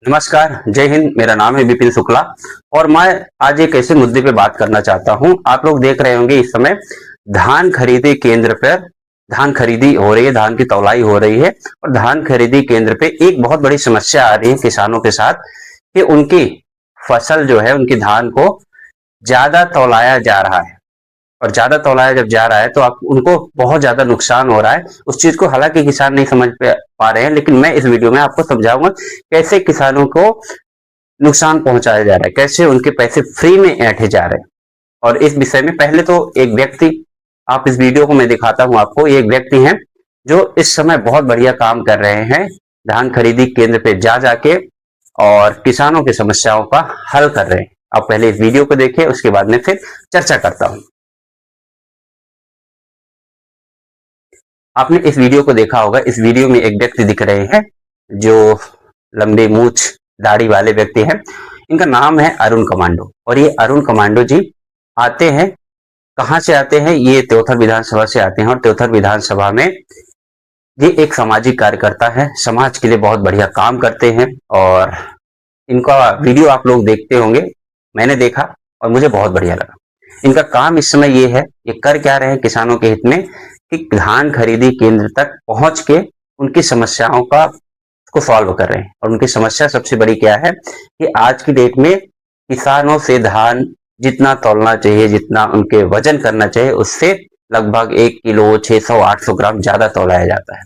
नमस्कार, जय हिंद। मेरा नाम है विपिन शुक्ला और मैं आज एक ऐसे मुद्दे पे बात करना चाहता हूं। आप लोग देख रहे होंगे इस समय धान खरीदी केंद्र पर धान खरीदी हो रही है, धान की तौलाई हो रही है और धान खरीदी केंद्र पे एक बहुत बड़ी समस्या आ रही है किसानों के साथ कि उनकी फसल जो है, उनकी धान को ज्यादा तौलाया जा रहा है और ज्यादा तौलाया जब जा रहा है तो आप उनको बहुत ज्यादा नुकसान हो रहा है। उस चीज को हालांकि किसान नहीं समझ पा रहे हैं, लेकिन मैं इस वीडियो में आपको समझाऊंगा कैसे किसानों को नुकसान पहुंचाया जा रहा है, कैसे उनके पैसे फ्री में ऐंठे जा रहे हैं। और इस विषय में पहले तो एक व्यक्ति, आप इस वीडियो को मैं दिखाता हूं आपको। ये एक व्यक्ति हैं जो इस समय बहुत बढ़िया काम कर रहे हैं, धान खरीदी केंद्र पे जा जाके और किसानों की समस्याओं का हल कर रहे हैं। आप पहले इस वीडियो को देखिए, उसके बाद में फिर चर्चा करता हूं। आपने इस वीडियो को देखा होगा। इस वीडियो में एक व्यक्ति दिख रहे हैं जो लंबी मूछ दाढ़ी वाले व्यक्ति हैं। इनका नाम है अरुण कमांडो और ये अरुण कमांडो जी आते हैं, कहां से आते हैं? ये त्योथर विधानसभा से आते हैं और त्योथर विधानसभा में ये एक सामाजिक कार्यकर्ता है, समाज के लिए बहुत बढ़िया काम करते हैं और इनका वीडियो आप लोग देखते होंगे। मैंने देखा और मुझे बहुत बढ़िया लगा। इनका काम इस समय ये है, ये कर क्या रहे हैं किसानों के हित में कि धान खरीदी केंद्र तक पहुंच के उनकी समस्याओं को सॉल्व कर रहे हैं। और उनकी समस्या सबसे बड़ी क्या है कि आज की डेट में किसानों से धान जितना तौलना चाहिए, जितना उनके वजन करना चाहिए, उससे लगभग 1 किलो 600-800 ग्राम ज्यादा तौलाया जाता है।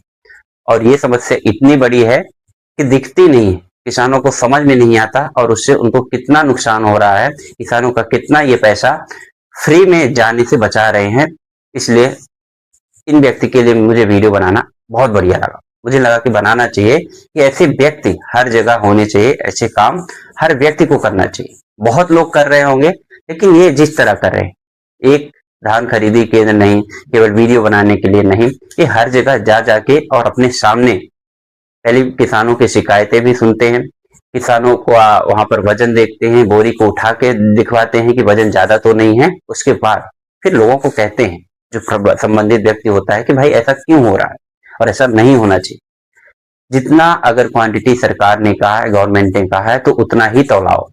और ये समस्या इतनी बड़ी है कि दिखती नहीं है, किसानों को समझ में नहीं आता और उससे उनको कितना नुकसान हो रहा है, किसानों का कितना ये पैसा फ्री में जाने से बचा रहे हैं। इसलिए इन व्यक्ति के लिए मुझे वीडियो बनाना बहुत बढ़िया लगा। मुझे लगा कि बनाना चाहिए कि ऐसे व्यक्ति हर जगह होने चाहिए, ऐसे काम हर व्यक्ति को करना चाहिए। बहुत लोग कर रहे होंगे, लेकिन ये जिस तरह कर रहे हैं, एक धान खरीदी केंद्र नहीं, केवल वीडियो बनाने के लिए नहीं, ये हर जगह जा जाके और अपने सामने पहले किसानों की शिकायतें भी सुनते हैं, किसानों को वहां पर वजन देखते हैं, बोरी को उठा के दिखवाते हैं कि वजन ज्यादा तो नहीं है। उसके बाद फिर लोगों को कहते हैं, जो संबंधित व्यक्ति होता है, कि भाई ऐसा क्यों हो रहा है और ऐसा नहीं होना चाहिए। जितना अगर क्वांटिटी सरकार ने कहा है, गवर्नमेंट ने कहा है, तो उतना ही तौलाओ।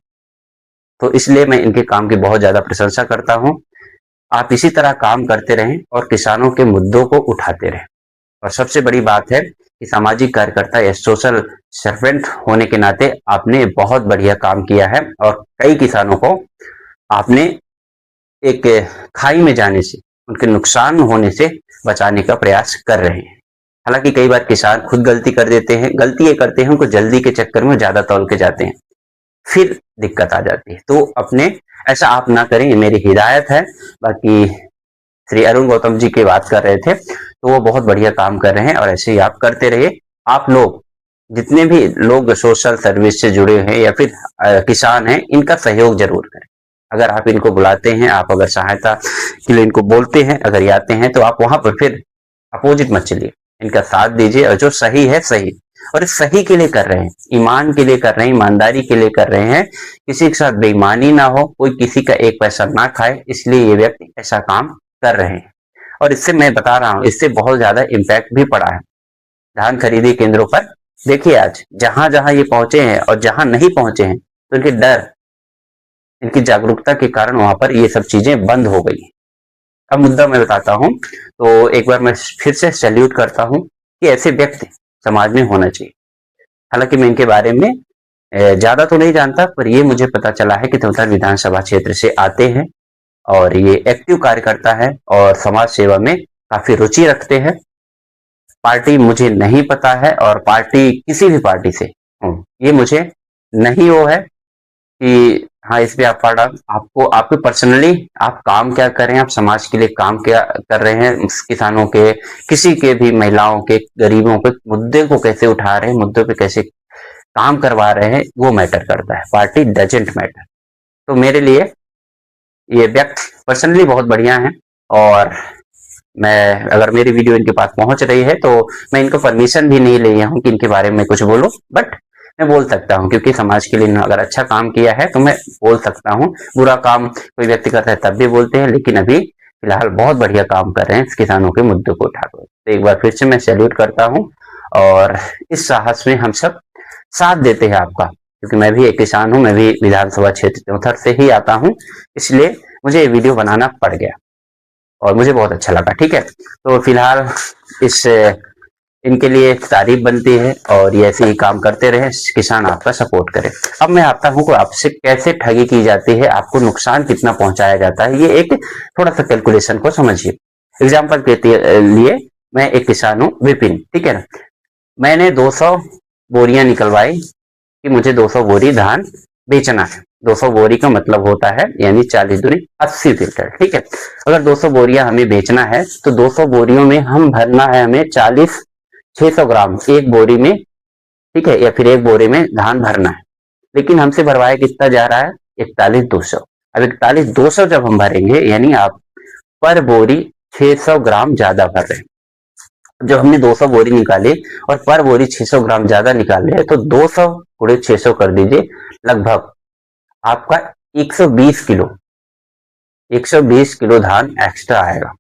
तो इसलिए मैं इनके काम की बहुत ज्यादा प्रशंसा करता हूं। आप इसी तरह काम करते रहें और किसानों के मुद्दों को उठाते रहें। और सबसे बड़ी बात है कि सामाजिक कार्यकर्ता या सोशल सर्वेंट होने के नाते आपने बहुत बढ़िया काम किया है और कई किसानों को आपने एक खाई में जाने से, उनके नुकसान होने से बचाने का प्रयास कर रहे हैं। हालांकि कई बार किसान खुद गलती कर देते हैं। गलती ये करते हैं, उनको जल्दी के चक्कर में ज्यादा तौल के जाते हैं, फिर दिक्कत आ जाती है। तो अपने ऐसा आप ना करें, ये मेरी हिदायत है। बाकी श्री अरुण गौतम जी की बात कर रहे थे, तो वो बहुत बढ़िया काम कर रहे हैं और ऐसे ही आप करते रहिए। आप लोग जितने भी लोग सोशल सर्विस से जुड़े हैं या फिर किसान हैं, इनका सहयोग जरूर करें। अगर आप इनको बुलाते हैं, आप अगर सहायता के लिए इनको बोलते हैं, अगर ये आते हैं, तो आप वहां पर फिर अपोजिट मत चलिए, इनका साथ दीजिए। और जो सही है सही, और इस सही के लिए कर रहे हैं, ईमान के लिए कर रहे हैं, ईमानदारी के लिए कर रहे हैं, किसी के साथ बेईमानी ना हो, कोई किसी का एक पैसा ना खाए, इसलिए ये व्यक्ति ऐसा काम कर रहे हैं। और इससे मैं बता रहा हूं, इससे बहुत ज्यादा इम्पैक्ट भी पड़ा है धान खरीदी केंद्रों पर। देखिए आज जहां जहां ये पहुंचे हैं और जहां नहीं पहुंचे हैं, तो इनके डर, इनकी जागरूकता के कारण वहां पर ये सब चीजें बंद हो गई। अब मुद्दा मैं बताता हूं। तो एक बार मैं फिर से सैल्यूट करता हूं कि ऐसे व्यक्ति समाज में होना चाहिए। हालांकि मैं इनके बारे में ज्यादा तो नहीं जानता, पर ये मुझे पता चला है कि त्योथर विधानसभा क्षेत्र से आते हैं और ये एक्टिव कार्यकर्ता है और समाज सेवा में काफी रुचि रखते हैं। पार्टी मुझे नहीं पता है और पार्टी किसी भी पार्टी से ये मुझे नहीं वो है कि हाँ इस पे आप पढ़ा, आपको आपके पर्सनली आप काम क्या कर रहे हैं, आप समाज के लिए काम क्या कर रहे हैं, किसानों के, किसी के भी, महिलाओं के, गरीबों के मुद्दे को कैसे उठा रहे हैं, मुद्दों पे कैसे काम करवा रहे हैं, वो मैटर करता है। Party doesn't matter. तो मेरे लिए ये व्यक्ति पर्सनली बहुत बढ़िया है और मैं, अगर मेरी वीडियो इनके पास पहुंच रही है तो मैं इनको परमिशन भी नहीं लिया हूं कि इनके बारे में कुछ बोलो, बट मैं बोल सकता हूं क्योंकि समाज के लिए अगर अच्छा काम किया है तो मैं बोल सकता हूं। बुरा काम कोई व्यक्ति करता है तब भी बोलते हैं, लेकिन अभी फिलहाल बहुत बढ़िया काम कर रहे हैं किसानों के मुद्दों को उठाकर। तो एक बार फिर से मैं सैल्यूट करता हूं और इस साहस में हम सब साथ देते हैं आपका, क्योंकि मैं भी एक किसान हूं, मैं भी विधानसभा क्षेत्र चौथर से ही आता हूं, इसलिए मुझे ये वीडियो बनाना पड़ गया और मुझे बहुत अच्छा लगा। ठीक है, तो फिलहाल इस इनके लिए तारीफ बनती है और ये ऐसे ही काम करते रहे, किसान आपका सपोर्ट करे। अब मैं आता हूं कि आपसे कैसे ठगी की जाती है, आपको नुकसान कितना पहुंचाया जाता है, ये एक थोड़ा सा कैलकुलेशन को समझिए। एग्जाम्पल के लिए मैं एक किसान हूं विपिन, ठीक है ना, मैंने 200 बोरियां निकलवाई कि मुझे 200 बोरी धान बेचना है। 200 बोरी का मतलब होता है यानी 40 दूनी 80 क्विंटल। ठीक है, अगर 200 बोरियां हमें बेचना है तो 200 बोरियों में हम भरना है हमें 600 ग्राम एक बोरी में, ठीक है, या फिर एक बोरी में धान भरना है। लेकिन हमसे भरवाया कितना जा रहा है, 41,200। अब 41,200 जब हम भरेंगे यानी आप पर बोरी 600 ग्राम ज्यादा भर रहे हैं। जब हमने 200 बोरी निकाली और पर बोरी 600 ग्राम ज्यादा निकाल रहे हैं तो 200 गुणे 600 कर दीजिए, लगभग आपका 120 किलो 120 किलो धान एक्स्ट्रा आएगा।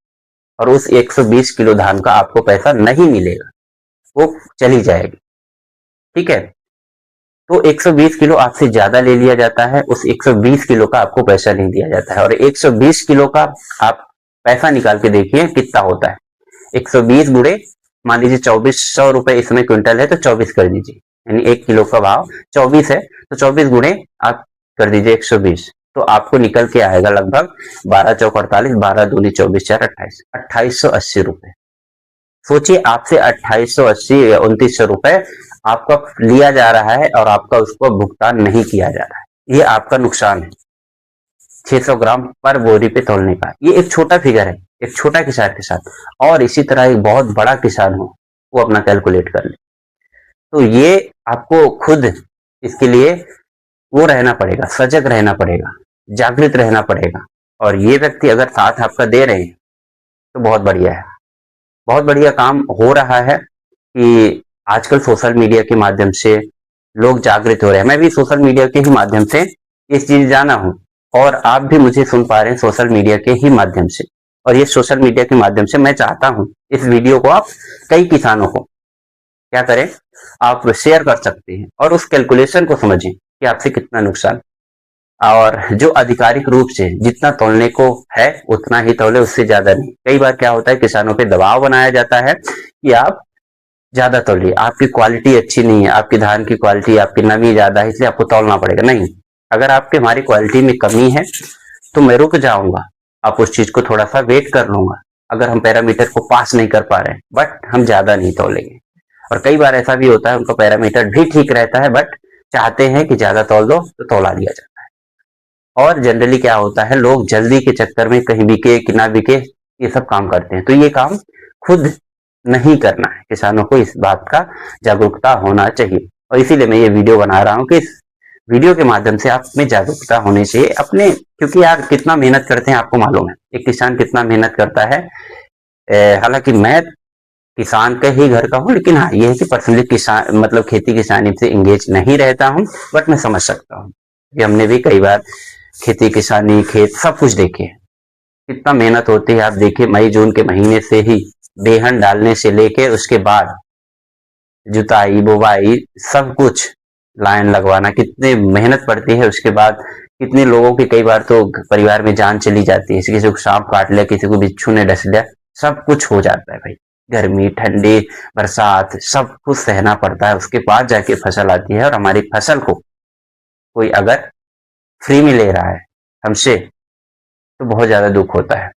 और उस 120 किलो धान का आपको पैसा नहीं मिलेगा, वो चली जाएगी। ठीक है, तो 120 किलो आपसे ज्यादा ले लिया जाता है, उस 120 किलो का आपको पैसा नहीं दिया जाता है। और 120 किलो का आप पैसा निकाल के देखिए कितना होता है। 120 गुणे मान लीजिए 2400 रुपए इसमें क्विंटल है तो 24 कर दीजिए, यानी 1 किलो का भाव 24 है तो 24 गुणे आप कर दीजिए 120, तो आपको निकल के आएगा लगभग 12 चौक 48, 12 दूनी 24 4 28, 2880 रुपए। सोचिए आपसे 2880 या 2900 रुपए आपका लिया जा रहा है और आपका उसको भुगतान नहीं किया जा रहा है। ये आपका नुकसान है 600 ग्राम पर बोरी पे तोलने का। ये एक छोटा फिगर है एक छोटा किसान के साथ, और इसी तरह एक बहुत बड़ा किसान हो वो अपना कैलकुलेट कर ले। तो ये आपको खुद इसके लिए वो रहना पड़ेगा, सजग रहना पड़ेगा, जागृत रहना पड़ेगा। और ये व्यक्ति अगर साथ आपका दे रहे हैं तो बहुत बढ़िया है, बहुत बढ़िया काम हो रहा है कि आजकल सोशल मीडिया के माध्यम से लोग जागृत हो रहे हैं। मैं भी सोशल मीडिया के ही माध्यम से इस चीज जाना हूं और आप भी मुझे सुन पा रहे हैं सोशल मीडिया के ही माध्यम से। और ये सोशल मीडिया के माध्यम से मैं चाहता हूं इस वीडियो को आप कई किसानों को क्या करें, आप शेयर कर सकते हैं और उस कैलकुलेशन को समझें कि आपसे कितना नुकसान, और जो आधिकारिक रूप से जितना तोलने को है उतना ही तोले, उससे ज्यादा नहीं। कई बार क्या होता है किसानों पे दबाव बनाया जाता है कि आप ज्यादा तोलिए, आपकी क्वालिटी अच्छी नहीं है, आपकी धान की क्वालिटी, आपकी नमी ज्यादा है इसलिए आपको तोलना पड़ेगा। नहीं, अगर आपके हमारी क्वालिटी में कमी है तो मैं रुक जाऊंगा, आप उस चीज को थोड़ा सा वेट कर लूंगा। अगर हम पैरामीटर को पास नहीं कर पा रहे हैं बट हम ज्यादा नहीं तोलेंगे। और कई बार ऐसा भी होता है उनका पैरामीटर भी ठीक रहता है बट चाहते हैं कि ज्यादा तोल दो तो तोला लिया जाता है। और जनरली क्या होता है, लोग जल्दी के चक्कर में कहीं बिके कि ना बिके ये सब काम करते हैं। तो ये काम खुद नहीं करना है, किसानों को इस बात का जागरूकता होना चाहिए। और इसीलिए मैं ये वीडियो बना रहा हूँ कि इस वीडियो के माध्यम से आप में जागरूकता होनी चाहिए अपने, क्योंकि यार कितना मेहनत करते हैं आपको मालूम है, एक किसान कितना मेहनत करता है। हालांकि मैं किसान के ही घर का हूँ, लेकिन हाँ ये है कि पर्सनली किसान मतलब खेती किसानी से इंगेज नहीं रहता हूँ, बट मैं समझ सकता हूँ कि हमने भी कई बार खेती किसानी खेत सब कुछ देखे, कितना मेहनत होती है। आप देखिए मई जून के महीने से ही बेहन डालने से लेके उसके बाद जुताई बुवाई सब कुछ, लाइन लगवाना कितनी मेहनत पड़ती है। उसके बाद कितने लोगों की कई बार तो परिवार में जान चली जाती है, किसी को सांप काट लिया, किसी को बिच्छू ने डस लिया, सब कुछ हो जाता है भाई। गर्मी ठंडी बरसात सब कुछ सहना पड़ता है, उसके बाद जाके फसल आती है। और हमारी फसल को कोई अगर फ्री में ले रहा है हमसे तो बहुत ज्यादा दुख होता है।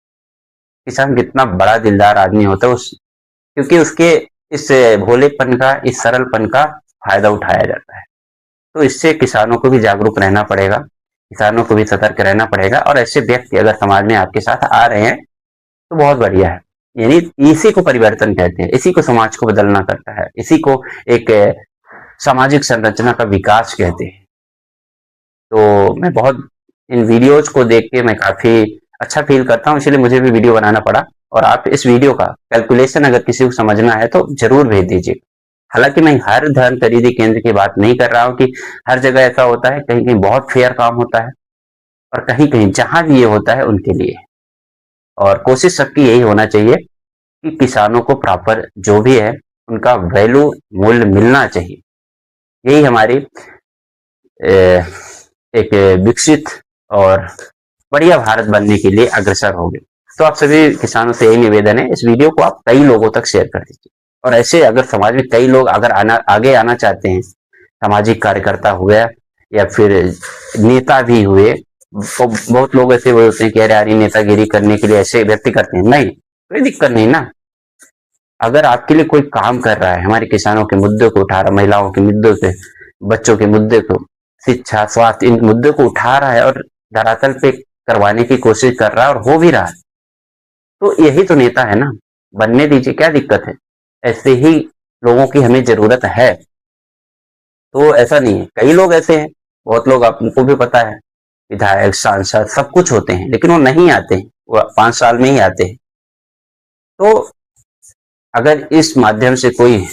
किसान कितना बड़ा दिलदार आदमी होता है उस, क्योंकि उसके इस भोलेपन का इस सरलपन का फायदा उठाया जाता है। तो इससे किसानों को भी जागरूक रहना पड़ेगा, किसानों को भी सतर्क रहना पड़ेगा। और ऐसे व्यक्ति अगर समाज में आपके साथ आ रहे हैं तो बहुत बढ़िया है, यानी इसी को परिवर्तन कहते हैं, इसी को समाज को बदलना करता है, इसी को एक सामाजिक संरचना का विकास कहते हैं। तो मैं बहुत इन वीडियोज को देख के मैं काफी अच्छा फील करता हूँ, इसलिए मुझे भी वीडियो बनाना पड़ा। और आप इस वीडियो का कैलकुलेशन अगर किसी को समझना है तो जरूर भेज दीजिए। हालांकि मैं हर धान खरीदी केंद्र की बात नहीं कर रहा हूँ कि हर जगह ऐसा होता है, कहीं कहीं बहुत फेयर काम होता है और कहीं कहीं जहां भी ये होता है उनके लिए। और कोशिश सबकी यही होना चाहिए कि किसानों को प्रॉपर जो भी है उनका वैल्यू मूल्य मिलना चाहिए। यही हमारी एक विकसित और बढ़िया भारत बनने के लिए अग्रसर होंगे। तो आप सभी किसानों से यही निवेदन है, इस वीडियो को आप कई लोगों तक शेयर कर दीजिए। और ऐसे अगर समाज में कई लोग अगर आगे आना चाहते हैं, सामाजिक कार्यकर्ता हुए या फिर नेता भी हुए, तो बहुत लोग ऐसे होते हैं कि यार नेतागिरी करने के लिए ऐसे व्यक्ति करते हैं, नहीं, कोई दिक्कत नहीं ना। अगर आपके लिए कोई काम कर रहा है, हमारे किसानों के मुद्दे को उठा रहा, महिलाओं के मुद्दों के, बच्चों के मुद्दे को, शिक्षा, स्वास्थ्य, इन मुद्दों को उठा रहा है और धरातल पे करवाने की कोशिश कर रहा है और हो भी रहा है, तो यही तो नेता है ना। बनने दीजिए, क्या दिक्कत है। ऐसे ही लोगों की हमें जरूरत है। तो ऐसा नहीं है, कई लोग ऐसे हैं, बहुत लोग आपको भी पता है, विधायक, सांसद सब कुछ होते हैं, लेकिन वो नहीं आते हैं, वो 5 साल में ही आते हैं। तो अगर इस माध्यम से कोई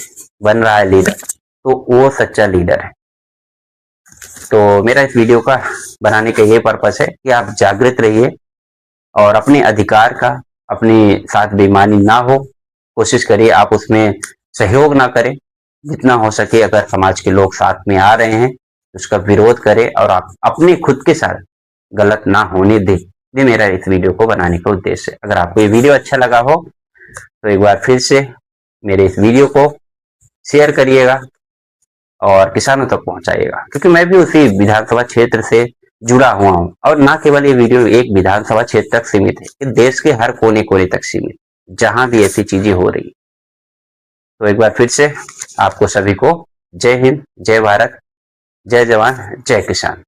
बन रहा है लीडर, तो वो सच्चा लीडर है। तो मेरा इस वीडियो का बनाने का ये पर्पस है कि आप जागृत रहिए और अपने अधिकार का अपने साथ बेईमानी ना हो, कोशिश करिए आप उसमें सहयोग ना करें। जितना हो सके अगर समाज के लोग साथ में आ रहे हैं तो उसका विरोध करें और आप अपने खुद के साथ गलत ना होने दें। ये मेरा इस वीडियो को बनाने का उद्देश्य है। अगर आपको ये वीडियो अच्छा लगा हो तो एक बार फिर से मेरे इस वीडियो को शेयर करिएगा और किसानों तक पहुंचाइएगा, क्योंकि मैं भी उसी विधानसभा क्षेत्र से जुड़ा हुआ हूं। और ना केवल ये वीडियो एक विधानसभा क्षेत्र तक सीमित है, ये देश के हर कोने कोने तक सीमित, जहां भी ऐसी चीजें हो रही। तो एक बार फिर से आपको सभी को जय हिंद, जय भारत, जय जवान, जय किसान।